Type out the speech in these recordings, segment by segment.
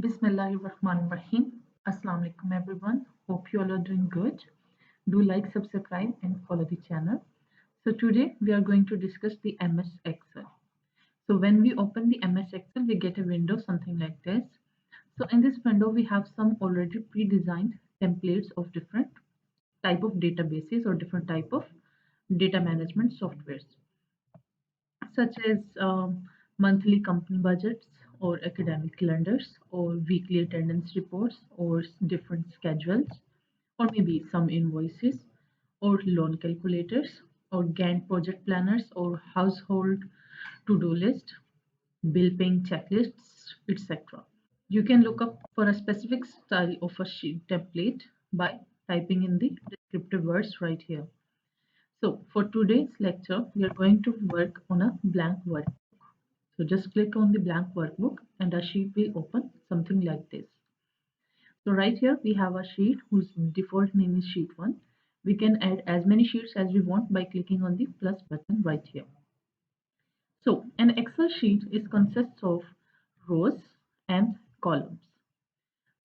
Bismillahirrahmanirrahim. Assalamu alaikum everyone. Hope you all are doing good. Do like, subscribe and follow the channel. So today we are going to discuss the MS Excel. So when we open the MS Excel, we get a window something like this. So in this window, we have some already pre-designed templates of different type of databases or different type of data management softwares, such as monthly company budgets or academic calendars or weekly attendance reports or different schedules or maybe some invoices or loan calculators or Gantt project planners or household to-do list, bill paying checklists, etc. You can look up for a specific style of a sheet template by typing in the descriptive words right here. So for today's lecture, we are going to work on a blank workbook. So just click on the blank workbook and a sheet will open something like this. So right here we have a sheet whose default name is sheet 1. We can add as many sheets as we want by clicking on the plus button right here. So an Excel sheet is consists of rows and columns.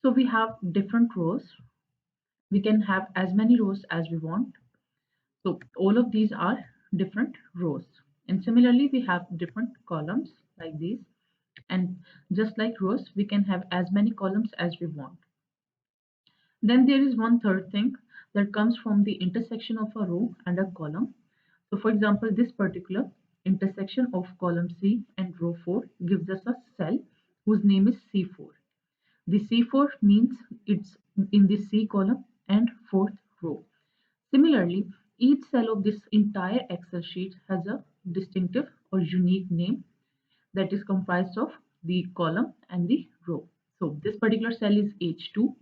So we have different rows. We can have as many rows as we want. So all of these are different rows. And similarly, we have different columns like these. And just like rows, we can have as many columns as we want. Then there is one third thing that comes from the intersection of a row and a column. So for example, this particular intersection of column C and row 4 gives us a cell whose name is C4. The C4 means it's in the C column and fourth row. Similarly, each cell of this entire Excel sheet has a distinctive or unique name that is comprised of the column and the row. So this particular cell is H2,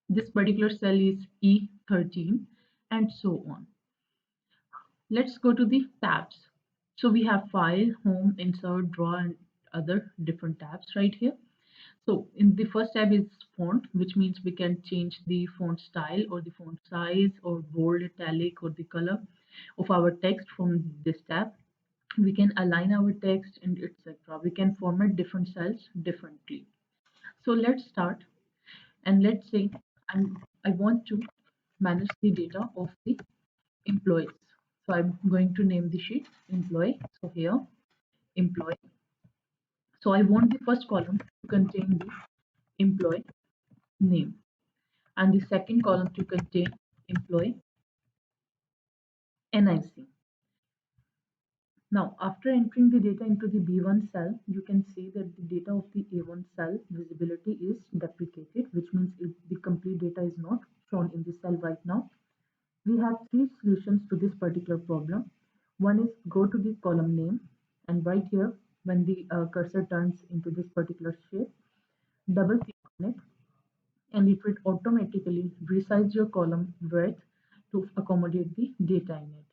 this particular cell is E13, and so on. Let's go to the tabs. So we have file, home, insert, draw, and other different tabs right here. So in the first tab is font, which means we can change the font style or the font size or bold, italic, or the color of our text from this tab. We can align our text and etc. We can format different cells differently. So let's start and let's say I want to manage the data of the employees. So I'm going to name the sheet employee. So here employee. So I want the first column to contain the employee name and the second column to contain employee NIC. Now, after entering the data into the B1 cell, you can see that the data of the A1 cell visibility is deprecated, which means the complete data is not shown in the cell right now. We have three solutions to this particular problem. One is go to the column name, and right here, when the cursor turns into this particular shape, double click on it and it will automatically resize your column width to accommodate the data in it.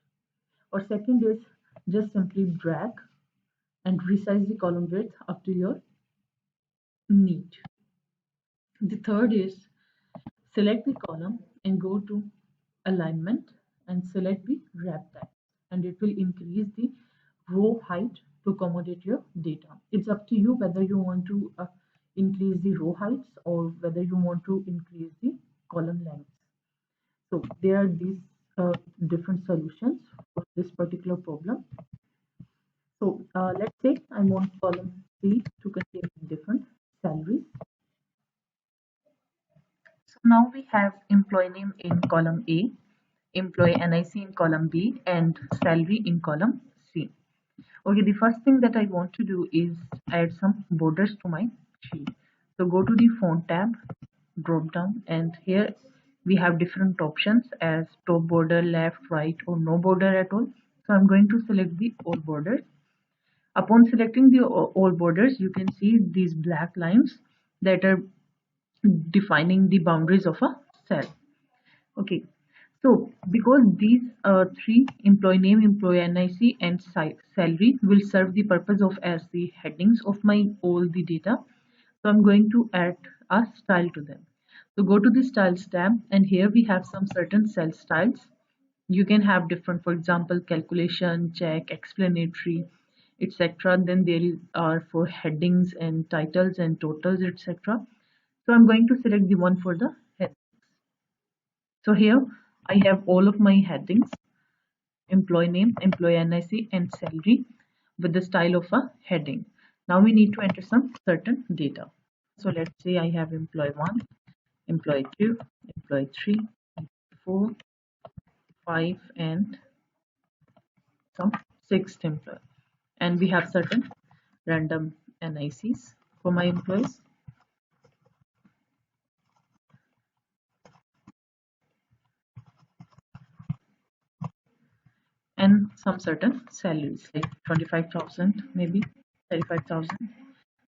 Or second is just simply drag and resize the column width up to your need. The third is select the column and go to alignment and select the wrap type, and it will increase the row height to accommodate your data. It's up to you whether you want to increase the row heights or whether you want to increase the column length. So there are these different solutions for this particular problem. So let's say I want column C to contain different salaries. So now we have employee name in column A, employee NIC in column B, and salary in column C. Okay, the first thing that I want to do is add some borders to my sheet. So go to the font tab, drop down, and here we have different options as top border, left, right, or no border at all. So I'm going to select the all borders. Upon selecting the all borders, you can see these black lines that are defining the boundaries of a cell. Okay, so because these three employee name, employee NIC, and salary will serve the purpose of as the headings of my all the data, so I'm going to add a style to them. So go to the styles tab, and here we have some certain cell styles. You can have different, for example, calculation, check, explanatory, etc. Then there is are for headings and titles and totals, etc. So I'm going to select the one for the head. So here I have all of my headings: employee name, employee NIC, and salary with the style of a heading. Now we need to enter some certain data. So let's say I have employee 1, employee 2, employee 3, 4, 5, and some sixth employee. And we have certain random NICs for my employees and some certain salaries like 25,000, maybe 35,000,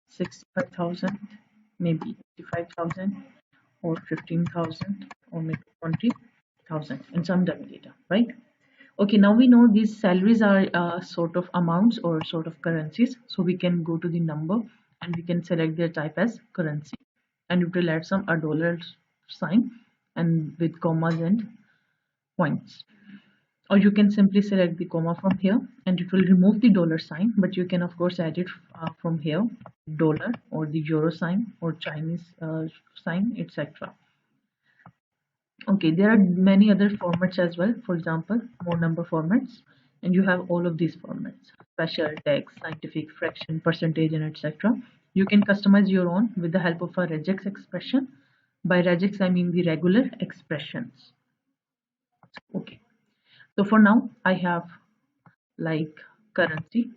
65,000, maybe 85,000, or 15,000, or maybe 20,000, and some dummy data, right? Okay, now we know these salaries are sort of amounts or sort of currencies. So we can go to the number and we can select their type as currency, and it will add some a dollar sign and with commas and points. Or you can simply select the comma from here and it will remove the dollar sign, but you can of course add it from here, dollar or the euro sign or Chinese sign, etc. Okay, there are many other formats as well. For example, more number formats, and you have all of these formats: special, text, scientific, fraction, percentage, and etc. You can customize your own with the help of a regex expression. By regex, I mean the regular expressions. Okay, so for now, I have like currency,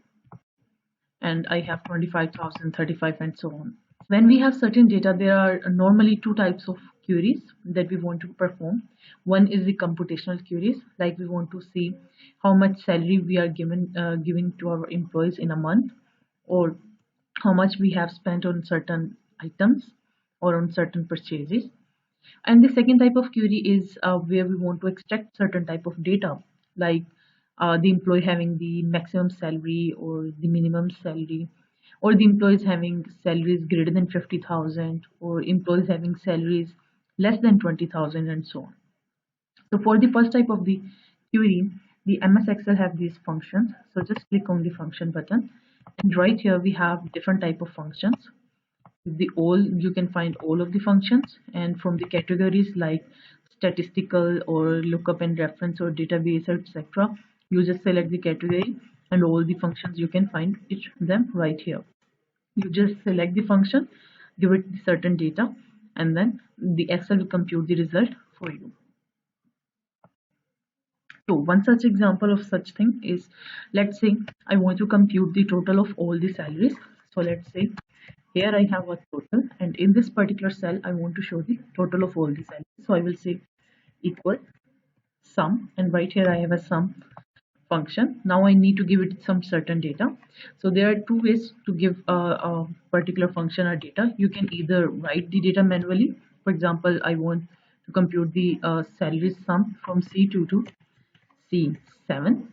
and I have 25,000, 35, and so on. When we have certain data, there are normally two types of queries that we want to perform. One is the computational queries, like we want to see how much salary we are giving to our employees in a month, or how much we have spent on certain items or on certain purchases. And the second type of query is where we want to extract certain type of data, like the employee having the maximum salary or the minimum salary, or the employees having salaries greater than 50,000, or employees having salaries less than 20,000, and so on. So for the first type of the query, the MS Excel have these functions. So just click on the function button, and right here we have different type of functions. The all you can find all of the functions, and from the categories like statistical or lookup and reference or database, etc. You just select the category, and all the functions you can find each them right here. You just select the function, give it certain data, and then the Excel will compute the result for you. So one such example of such thing is, let's say I want to compute the total of all the salaries. So let's say here I have a total, and in this particular cell I want to show the total of all the salaries. So I will say equal sum, and right here I have a sum function. Now I need to give it some certain data. So there are two ways to give a particular function or data. You can either write the data manually. For example, I want to compute the salary sum from C2 to C7,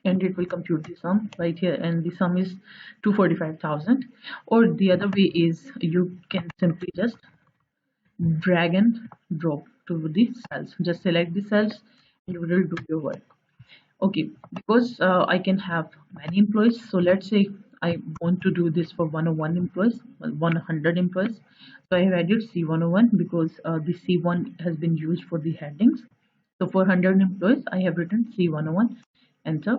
and it will compute the sum right here, and the sum is 245,000. Or the other way is you can simply just drag and drop to the cells. Just select the cells and it will do your work. Okay, because I can have many employees, so let's say I want to do this for 101 employees, well, 100 employees. So I have added C101 because the C1 has been used for the headings. So for 100 employees, I have written C101, enter.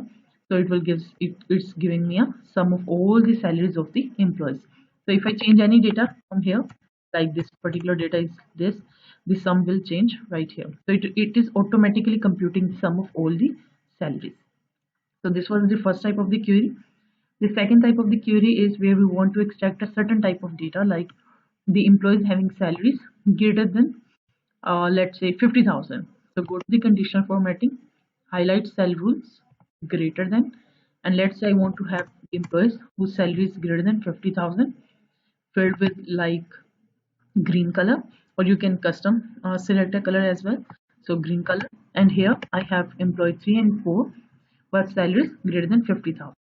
So it will give it's giving me a sum of all the salaries of the employees. So if I change any data from here, like this particular data is this, the sum will change right here. So it is automatically computing the sum of all the salaries. So this was the first type of the query. The second type of the query is where we want to extract a certain type of data, like the employees having salaries greater than let's say 50,000. So go to the conditional formatting, highlight cell rules greater than, and let's say I want to have the employees whose salary is greater than 50,000 filled with like green color, or you can custom select a color as well. So green color, and here I have employee 3 and 4 who have salaries greater than 50,000.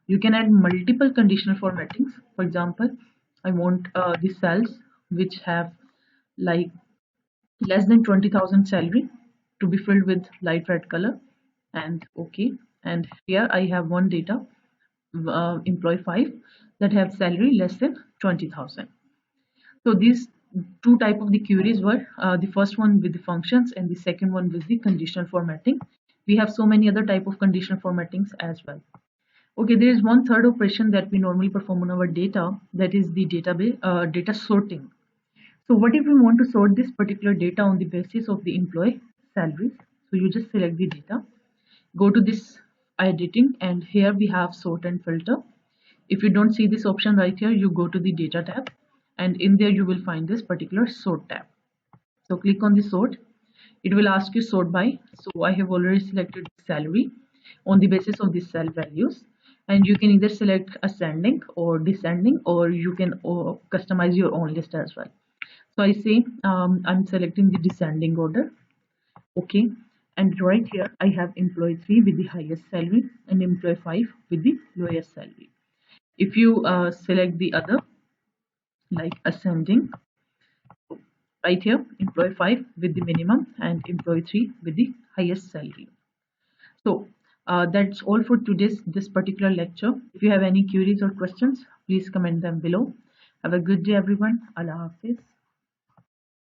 You can add multiple conditional formattings. For example, I want the cells which have like less than 20,000 salary to be filled with light red color, and okay. And here I have one data employee 5 that have salary less than 20,000. So these two type of the queries were the first one with the functions and the second one with the conditional formatting. We have so many other type of conditional formattings as well. Okay, there is one third operation that we normally perform on our data, that is the database data sorting. So what if we want to sort this particular data on the basis of the employee salaries? So you just select the data, go to this editing, and here we have sort and filter. If you don't see this option right here, you go to the data tab, and in there you will find this particular sort tab. So click on the sort. It will ask you sort by. So I have already selected salary on the basis of the cell values, and you can either select ascending or descending, or you can customize your own list as well. So I say I'm selecting the descending order. Okay, and right here I have employee 3 with the highest salary and employee 5 with the lowest salary. If you select the other, like ascending, right here employee 5 with the minimum and employee 3 with the highest salary. So that's all for today's this particular lecture. If you have any queries or questions, please comment them below. Have a good day everyone. Allah Hafiz.